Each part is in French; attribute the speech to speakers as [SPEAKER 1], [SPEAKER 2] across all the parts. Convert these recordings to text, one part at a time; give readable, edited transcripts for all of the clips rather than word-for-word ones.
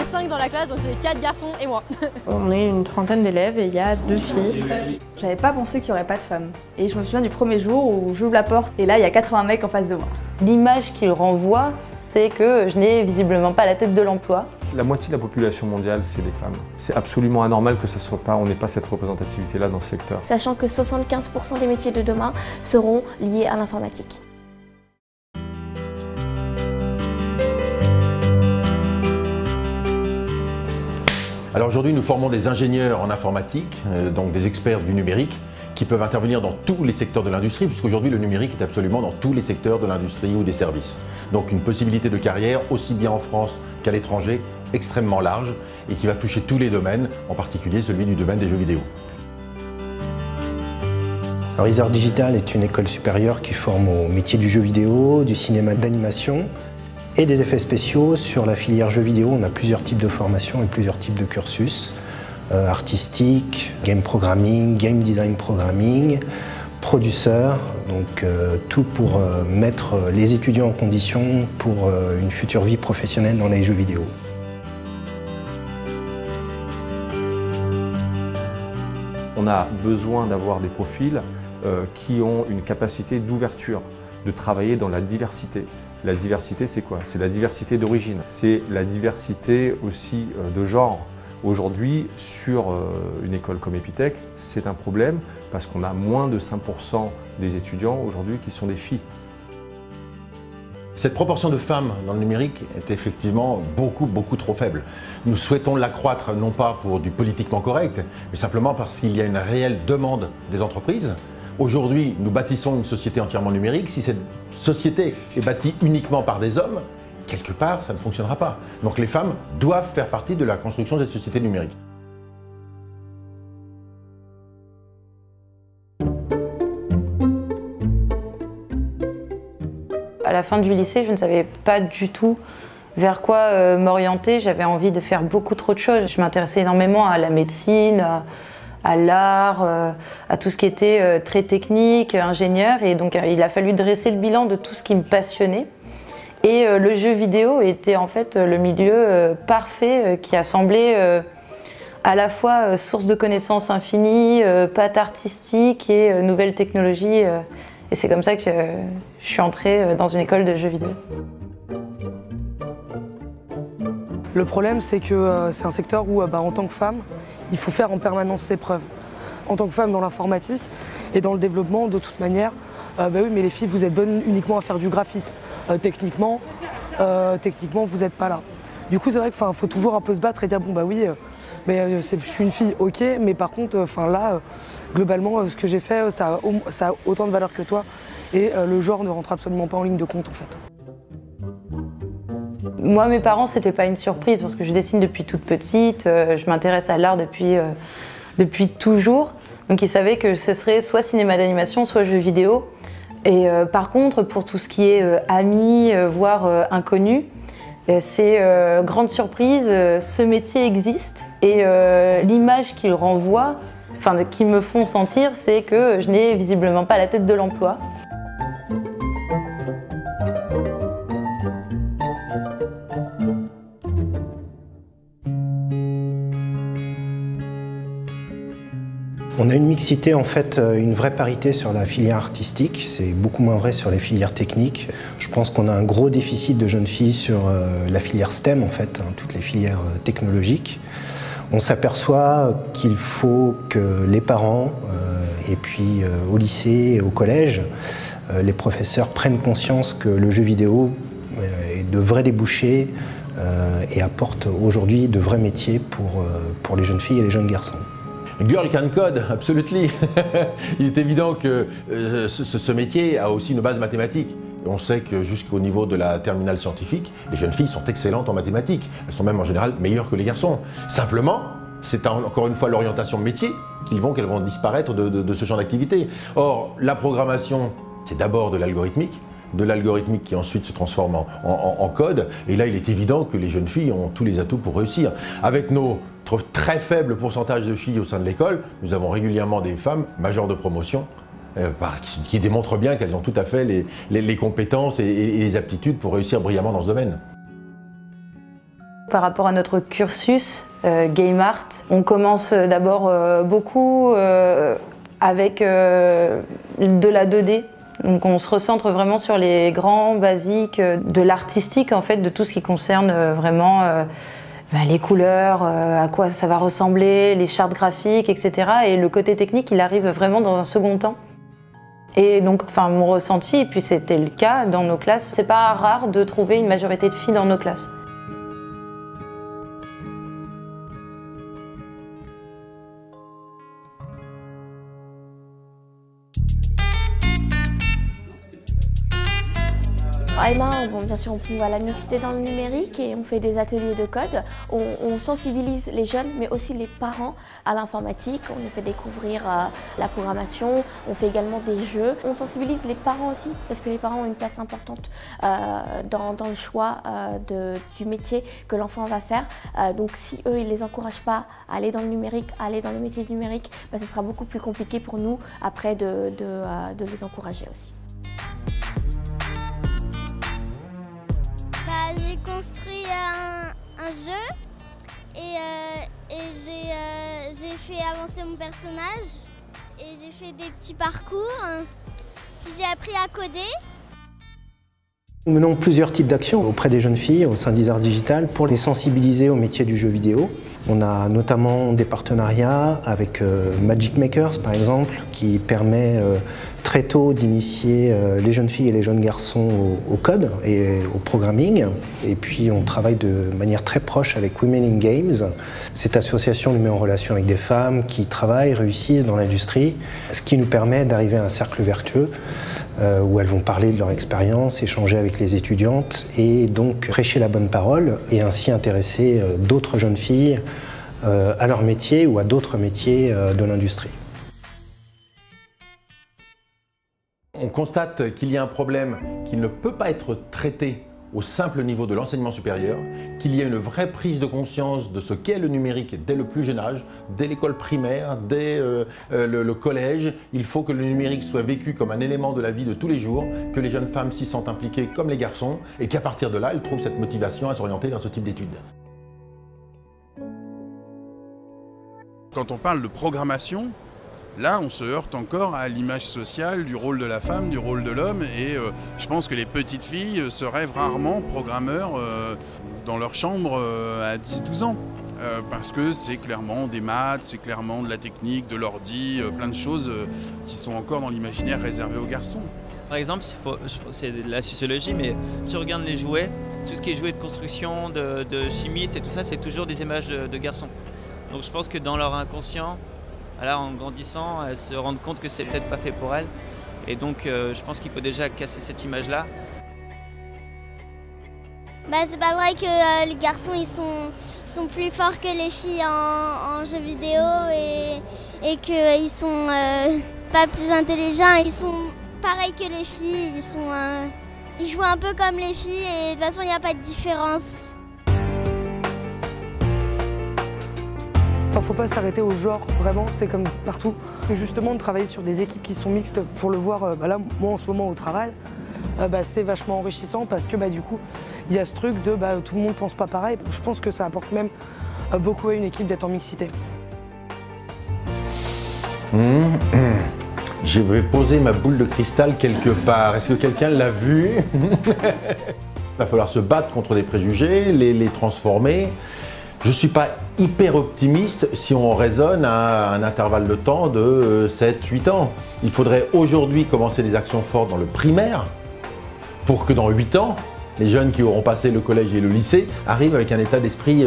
[SPEAKER 1] 5 dans la classe, donc c'est 4 garçons et moi.
[SPEAKER 2] On est une trentaine d'élèves et il y a 2 filles.
[SPEAKER 3] J'avais pas pensé qu'il n'y aurait pas de femmes. Et je me souviens du premier jour où j'ouvre la porte et là il y a 80 mecs en face de moi.
[SPEAKER 4] L'image qu'il renvoie, c'est que je n'ai visiblement pas la tête de l'emploi.
[SPEAKER 5] La moitié de la population mondiale, c'est des femmes. C'est absolument anormal que on n'ait pas cette représentativité-là dans ce secteur.
[SPEAKER 6] Sachant que 75% des métiers de demain seront liés à l'informatique.
[SPEAKER 7] Alors aujourd'hui, nous formons des ingénieurs en informatique, donc des experts du numérique, qui peuvent intervenir dans tous les secteurs de l'industrie, puisqu'aujourd'hui le numérique est absolument dans tous les secteurs de l'industrie ou des services. Donc une possibilité de carrière, aussi bien en France qu'à l'étranger, extrêmement large et qui va toucher tous les domaines, en particulier celui du domaine des jeux vidéo.
[SPEAKER 8] Alors Isar Digital est une école supérieure qui forme au métier du jeu vidéo, du cinéma d'animation et des effets spéciaux. Sur la filière jeux vidéo, on a plusieurs types de formations et plusieurs types de cursus. Artistique, game programming, game design programming, producer, donc tout pour mettre les étudiants en condition pour une future vie professionnelle dans les jeux vidéo.
[SPEAKER 5] On a besoin d'avoir des profils qui ont une capacité d'ouverture, de travailler dans la diversité. La diversité, c'est quoi? C'est la diversité d'origine, c'est la diversité aussi de genre. Aujourd'hui, sur une école comme Epitech, c'est un problème parce qu'on a moins de 5% des étudiants aujourd'hui qui sont des filles.
[SPEAKER 7] Cette proportion de femmes dans le numérique est effectivement beaucoup trop faible. Nous souhaitons l'accroître non pas pour du politiquement correct, mais simplement parce qu'il y a une réelle demande des entreprises. Aujourd'hui, nous bâtissons une société entièrement numérique. Si cette société est bâtie uniquement par des hommes, quelque part, ça ne fonctionnera pas. Donc les femmes doivent faire partie de la construction de cette société numérique.
[SPEAKER 4] À la fin du lycée, je ne savais pas du tout vers quoi m'orienter. J'avais envie de faire beaucoup trop de choses. Je m'intéressais énormément à la médecine, à l'art, à tout ce qui était très technique, ingénieur. Et donc il a fallu dresser le bilan de tout ce qui me passionnait. Et le jeu vidéo était en fait le milieu parfait qui assemblait à la fois source de connaissances infinies, patte artistique et nouvelles technologies. Et c'est comme ça que je suis entrée dans une école de jeux vidéo.
[SPEAKER 9] Le problème, c'est que c'est un secteur où, en tant que femme, il faut faire en permanence ses preuves. En tant que femme dans l'informatique et dans le développement, de toute manière, oui, mais les filles, vous êtes bonnes uniquement à faire du graphisme. Techniquement, vous n'êtes pas là. Du coup, c'est vrai qu'il faut toujours un peu se battre et dire bon oui, mais je suis une fille, ok, mais par contre, là, globalement, ce que j'ai fait, ça a autant de valeur que toi, et le genre ne rentre absolument pas en ligne de compte en fait.
[SPEAKER 4] Moi, mes parents, c'était pas une surprise parce que je dessine depuis toute petite, je m'intéresse à l'art depuis toujours. Donc ils savaient que ce serait soit cinéma d'animation, soit jeux vidéo. Et par contre, pour tout ce qui est amis, voire inconnus, c'est grande surprise, ce métier existe et l'image qu'il renvoie, qui me font sentir, c'est que je n'ai visiblement pas la tête de l'emploi.
[SPEAKER 8] On a une mixité, en fait, une vraie parité sur la filière artistique. C'est beaucoup moins vrai sur les filières techniques. Je pense qu'on a un gros déficit de jeunes filles sur la filière STEM, en fait, toutes les filières technologiques. On s'aperçoit qu'il faut que les parents, et puis au lycée et au collège, les professeurs prennent conscience que le jeu vidéo est de vrais débouchés et apporte aujourd'hui de vrais métiers pour les jeunes filles et les jeunes garçons.
[SPEAKER 7] Girl can code, absolutely. Il est évident que ce métier a aussi une base mathématique. On sait que jusqu'au niveau de la terminale scientifique, les jeunes filles sont excellentes en mathématiques. Elles sont même en général meilleures que les garçons. Simplement, c'est encore une fois l'orientation métier qu'elles vont disparaître de ce champ d'activité. Or, la programmation, c'est d'abord de l'algorithmique qui ensuite se transforme en code. Et là, il est évident que les jeunes filles ont tous les atouts pour réussir. Avec notre très faible pourcentage de filles au sein de l'école, nous avons régulièrement des femmes majeures de promotion qui démontrent bien qu'elles ont tout à fait les compétences et les aptitudes pour réussir brillamment dans ce domaine.
[SPEAKER 4] Par rapport à notre cursus Game Art, on commence d'abord beaucoup avec de la 2D. Donc on se recentre vraiment sur les grands basiques de l'artistique en fait, de tout ce qui concerne vraiment les couleurs, à quoi ça va ressembler, les chartes graphiques, etc. Et le côté technique, il arrive vraiment dans un second temps. Et donc, mon ressenti, et puis c'était le cas dans nos classes, c'est pas rare de trouver une majorité de filles dans nos classes.
[SPEAKER 6] Emma, bien sûr, on promouvoit la mixité dans le numérique et on fait des ateliers de code. On sensibilise les jeunes, mais aussi les parents à l'informatique. On les fait découvrir la programmation, on fait également des jeux. On sensibilise les parents aussi, parce que les parents ont une place importante dans le choix du métier que l'enfant va faire. Donc si eux, ils ne les encouragent pas à aller dans le numérique, à aller dans le métier du numérique, ce sera beaucoup plus compliqué pour nous après de les encourager aussi.
[SPEAKER 10] J'ai construit un jeu et j'ai fait avancer mon personnage et j'ai fait des petits parcours. Puis j'ai appris à coder.
[SPEAKER 8] Nous menons plusieurs types d'actions auprès des jeunes filles au sein d'Isart Digital pour les sensibiliser au métier du jeu vidéo. On a notamment des partenariats avec Magic Makers par exemple, qui permet très tôt d'initier les jeunes filles et les jeunes garçons au code et au programming. Et puis on travaille de manière très proche avec Women in Games. Cette association nous met en relation avec des femmes qui travaillent, réussissent dans l'industrie, ce qui nous permet d'arriver à un cercle vertueux où elles vont parler de leur expérience, échanger avec les étudiantes et donc prêcher la bonne parole et ainsi intéresser d'autres jeunes filles à leur métier ou à d'autres métiers de l'industrie.
[SPEAKER 7] On constate qu'il y a un problème qui ne peut pas être traité au simple niveau de l'enseignement supérieur, qu'il y a une vraie prise de conscience de ce qu'est le numérique dès le plus jeune âge, dès l'école primaire, dès le collège. Il faut que le numérique soit vécu comme un élément de la vie de tous les jours, que les jeunes femmes s'y sentent impliquées comme les garçons et qu'à partir de là, elles trouvent cette motivation à s'orienter vers ce type d'études.
[SPEAKER 11] Quand on parle de programmation, là, on se heurte encore à l'image sociale du rôle de la femme, du rôle de l'homme, et je pense que les petites filles se rêvent rarement programmeurs dans leur chambre à 10-12 ans. Parce que c'est clairement des maths, c'est clairement de la technique, de l'ordi, plein de choses qui sont encore dans l'imaginaire réservé aux garçons.
[SPEAKER 12] Par exemple, c'est de la sociologie, mais si on regarde les jouets, tout ce qui est jouets de construction, de chimie, c'est tout ça, c'est toujours des images de garçons. Donc je pense que dans leur inconscient, alors, en grandissant, elles se rendent compte que c'est peut-être pas fait pour elles. Et donc, je pense qu'il faut déjà casser cette image-là.
[SPEAKER 10] C'est pas vrai que les garçons ils sont plus forts que les filles en jeux vidéo et qu'ils sont pas plus intelligents. Ils sont pareils que les filles. Ils jouent un peu comme les filles et de toute façon il n'y a pas de différence.
[SPEAKER 9] Faut pas s'arrêter au genre, vraiment, c'est comme partout. Et justement, de travailler sur des équipes qui sont mixtes pour le voir, là, moi en ce moment au travail, c'est vachement enrichissant parce que du coup, il y a ce truc de tout le monde pense pas pareil. Je pense que ça apporte même beaucoup à une équipe d'être en mixité.
[SPEAKER 7] Je vais poser ma boule de cristal quelque part. Est-ce que quelqu'un l'a vu? Il va falloir se battre contre des préjugés, les transformer. Je ne suis pas hyper optimiste si on raisonne à un intervalle de temps de 7-8 ans. Il faudrait aujourd'hui commencer des actions fortes dans le primaire pour que dans 8 ans, les jeunes qui auront passé le collège et le lycée arrivent avec un état d'esprit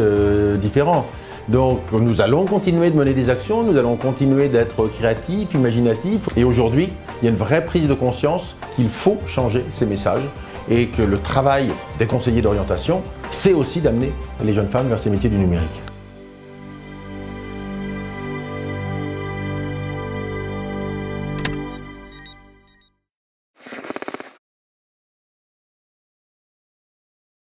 [SPEAKER 7] différent. Donc nous allons continuer de mener des actions, nous allons continuer d'être créatifs, imaginatifs. Et aujourd'hui, il y a une vraie prise de conscience qu'il faut changer ces messages et que le travail des conseillers d'orientation, c'est aussi d'amener les jeunes femmes vers ces métiers du numérique.